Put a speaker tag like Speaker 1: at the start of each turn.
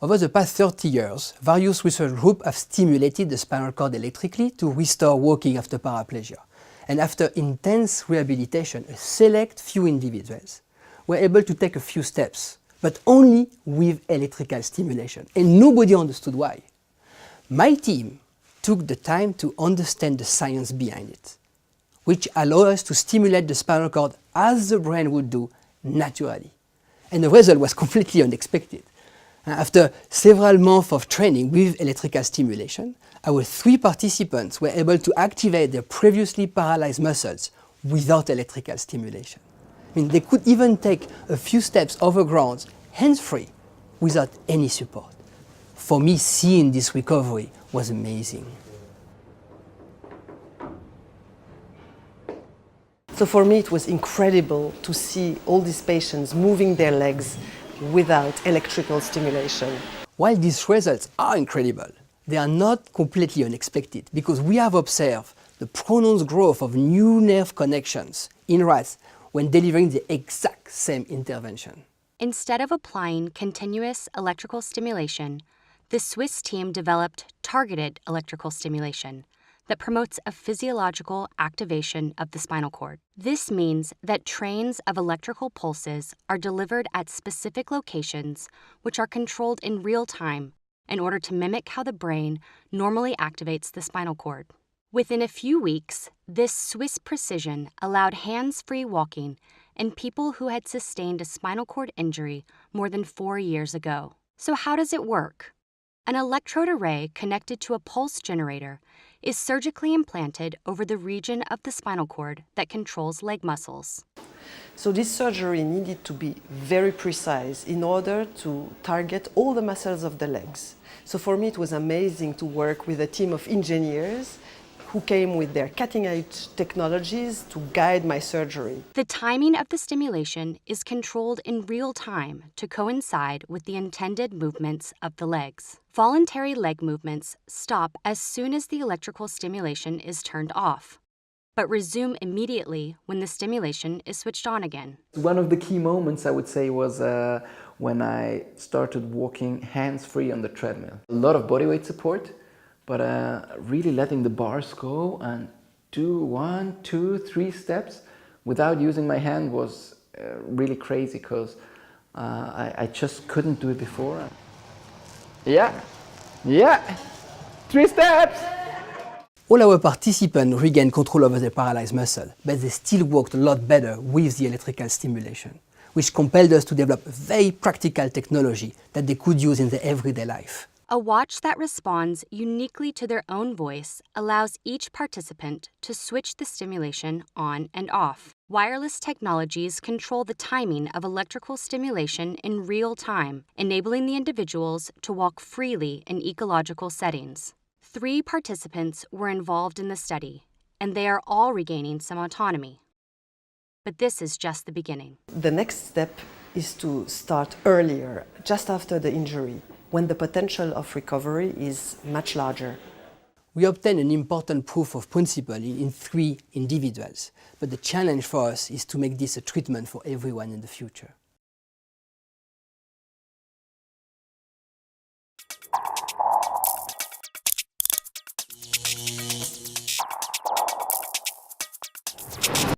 Speaker 1: Over the past 30 years, various research groups have stimulated the spinal cord electrically to restore walking after paraplegia. And after intense rehabilitation, a select few individuals were able to take a few steps, but only with electrical stimulation. And nobody understood why. My team took the time to understand the science behind it, which allowed us to stimulate the spinal cord as the brain would do naturally. And the result was completely unexpected. After several months of training with electrical stimulation, our 3 participants were able to activate their previously paralyzed muscles without electrical stimulation. I mean, they could even take a few steps over ground hands-free without any support. For me, seeing this recovery was amazing.
Speaker 2: So for me, it was incredible to see all these patients moving their legs without electrical stimulation.
Speaker 1: While these results are incredible, they are not completely unexpected because we have observed the pronounced growth of new nerve connections in rats when delivering the exact same intervention.
Speaker 3: Instead of applying continuous electrical stimulation, the Swiss team developed targeted electrical stimulation that promotes a physiological activation of the spinal cord. This means that trains of electrical pulses are delivered at specific locations which are controlled in real time in order to mimic how the brain normally activates the spinal cord. Within a few weeks, this Swiss precision allowed hands-free walking in people who had sustained a spinal cord injury more than 4 years ago. So how does it work? An electrode array connected to a pulse generator is surgically implanted over the region of the spinal cord that controls leg muscles.
Speaker 2: So this surgery needed to be very precise in order to target all the muscles of the legs. So for me, it was amazing to work with a team of engineers who came with their cutting-edge technologies to guide my surgery.
Speaker 3: The timing of the stimulation is controlled in real time to coincide with the intended movements of the legs. Voluntary leg movements stop as soon as the electrical stimulation is turned off, but resume immediately when the stimulation is switched on again.
Speaker 4: One of the key moments, I would say, was when I started walking hands-free on the treadmill. A lot of bodyweight support, but really letting the bars go and do 1, 2, 3 steps without using my hand was really crazy because I just couldn't do it before. Yeah, 3 steps!
Speaker 1: All our participants regained control over their paralyzed muscle, but they still worked a lot better with the electrical stimulation, which compelled us to develop a very practical technology that they could use in their everyday life.
Speaker 3: A watch that responds uniquely to their own voice allows each participant to switch the stimulation on and off. Wireless technologies control the timing of electrical stimulation in real time, enabling the individuals to walk freely in ecological settings. 3 participants were involved in the study, and they are all regaining some autonomy. But this is just the beginning.
Speaker 2: The next step is to start earlier, just after the injury, when the potential of recovery is much larger.
Speaker 1: We obtained an important proof of principle in 3 individuals, but the challenge for us is to make this a treatment for everyone in the future.